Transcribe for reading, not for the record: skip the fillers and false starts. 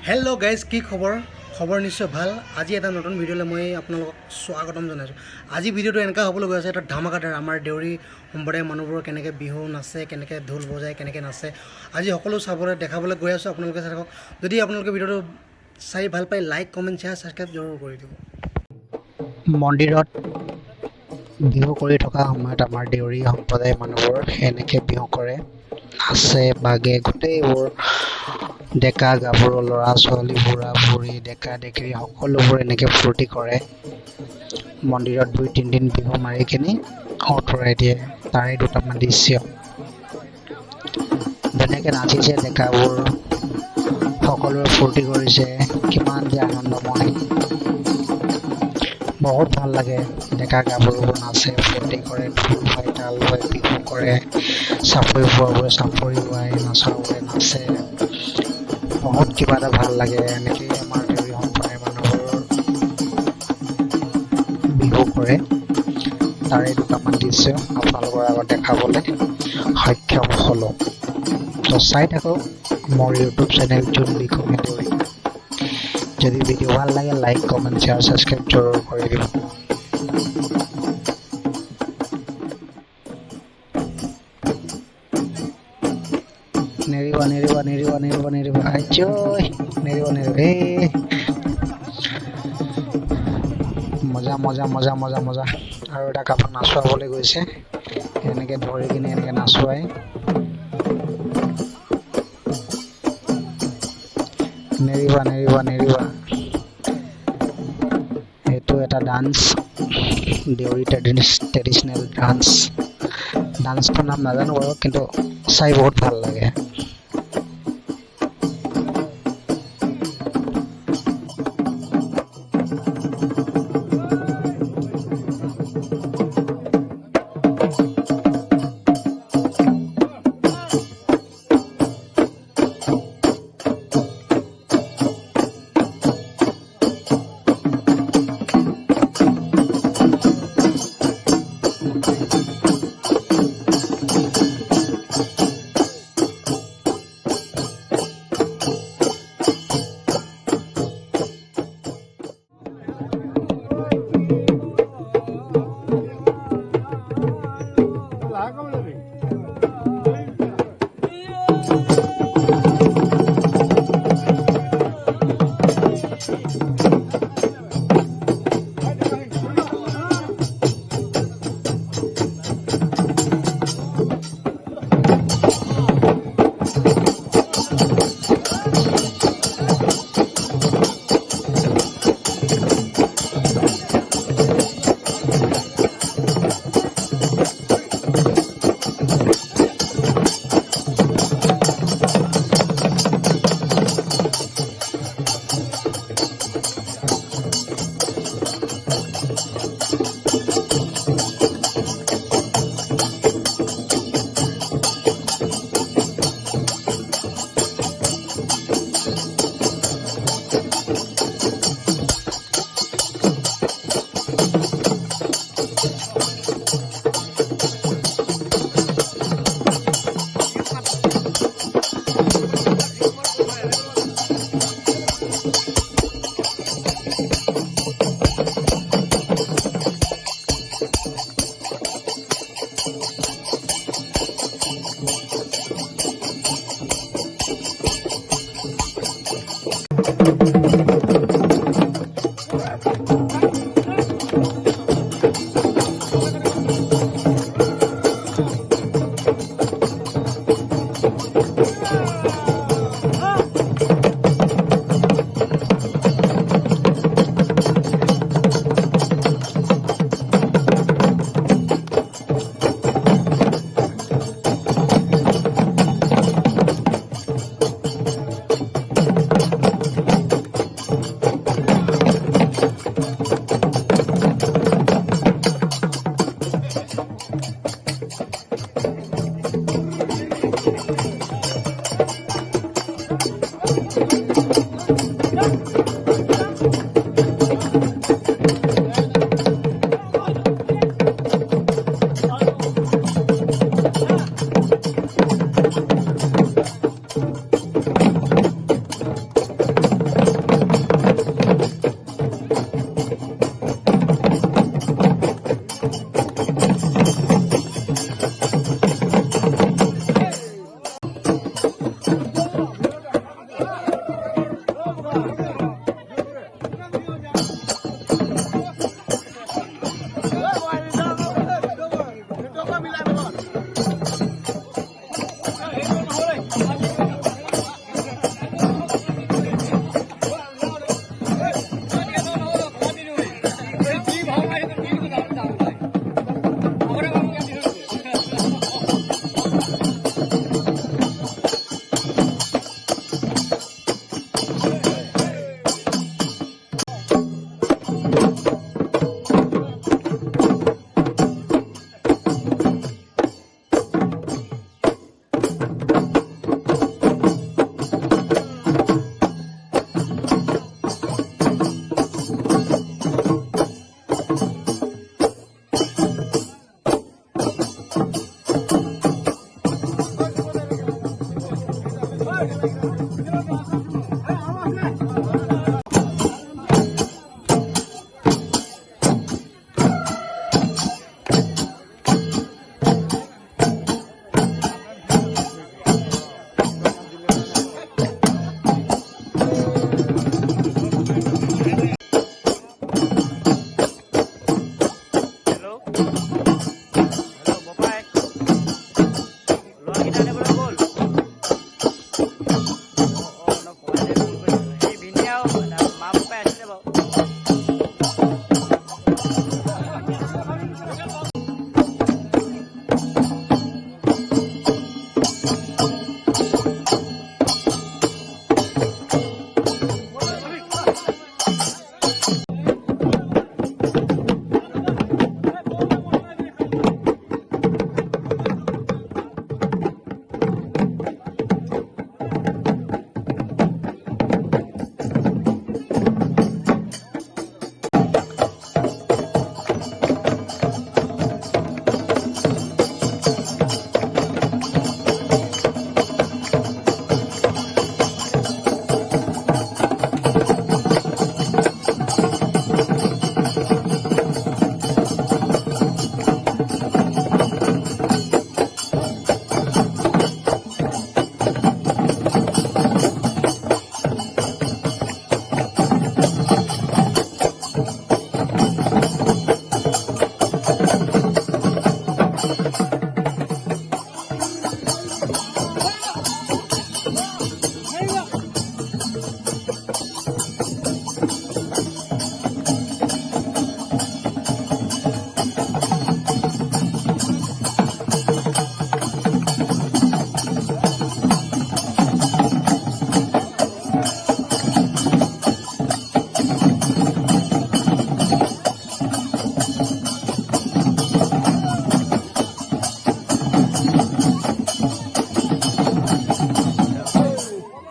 Hello guys की खबर निश्चय ভাল আজি এটা নতুন ভিডিঅ'লৈ মই আপোনালোকক স্বাগতম জনাইছোঁ। আজি ভিডিঅ'টো এনেকা হ'বলৈ গৈ আছে এটা ধামাকাদাৰ আমাৰ দেউৰী সম্প্ৰদায়ৰ মানুহবোৰ কেনেকৈ বিহু নাচে, কেনেকৈ ঢোল বজায়, কেনেকৈ নাচে আজি সকলো চাবলৈ দেখাবলৈ গৈ আছোঁ। আপোনালোকে চাই থাকক। যদি আপোনালোকে ভিডিঅ'টো চাই ভাল পায় লাইক কমেণ্ট শ্বেয়াৰ ছাবস্ক্ৰাইব জৰুৰ কৰি দিব। মন্দিৰত বিহু কৰি থকা সময়ত আমাৰ দেউৰী সম্প্ৰদায়ৰ মানুহবোৰ এনেকৈ বিহু কৰে, নাচে বাগে, গোটেইবোৰ ডেকা গাভৰু ল'ৰা ছোৱালী বুঢ়া বুঢ়ী ডেকা ডেকৰী সকলোবোৰ এনেকৈ ফূৰ্তি কৰে। মন্দিৰত 2-3 দিন বিহু মাৰি কিনি আঁতৰাই দিয়ে। তাৰে দুটামান দৃশ্য যেনেকৈ নাচিছে ডেকাবোৰ, সকলোৱে ফূৰ্তি কৰিছে, কিমান যে আনন্দময়, বহুত ভাল লাগে। ডেকা গাভৰুবোৰ নাচে ফূৰ্তি কৰে, ঢোল বাই তাল বাই বিহু কৰে, চাপৰি বোৱাবোৰে চাপৰি বাই, নাচৰবোৰে নাচে, বহুত কিবা এটা ভাল লাগে। এনেকৈ আমাৰ দেউৰী সম্প্ৰদায়ৰ মানুহবোৰ বিহু কৰে। তাৰে দুটামান দৃশ্য আপোনালোকৰ আগত দেখাবলৈ সক্ষম হ'লোঁ। তো চাই থাকক মোৰ ইউটিউব চেনেল বিকমীয়া দেউৰী। যদি ভিডিঅ' ভাল লাগে লাইক কমেণ্ট শ্বেয়াৰ ছাবস্ক্ৰাইব জৰুৰ কৰি দিব। নেৰিবা নেৰিবা নেৰিবা নেৰিবা নেৰিবা আজয় নেৰিবা নেৰিবা মজা মজা মজা মজা মজা। আৰু এটা কাপোৰ নাচুৱাবলৈ গৈছে, এনেকৈ ধৰি কিনে এনেকৈ নাচুৱাই। নেৰিবা নেৰিবা নেৰিবা। এইটো এটা ডান্স, দেউৰী ট্ৰেডিশ্যনেল ডান্সটোৰ নাম নাজানো বাৰু, কিন্তু চাই বহুত ভাল লাগে।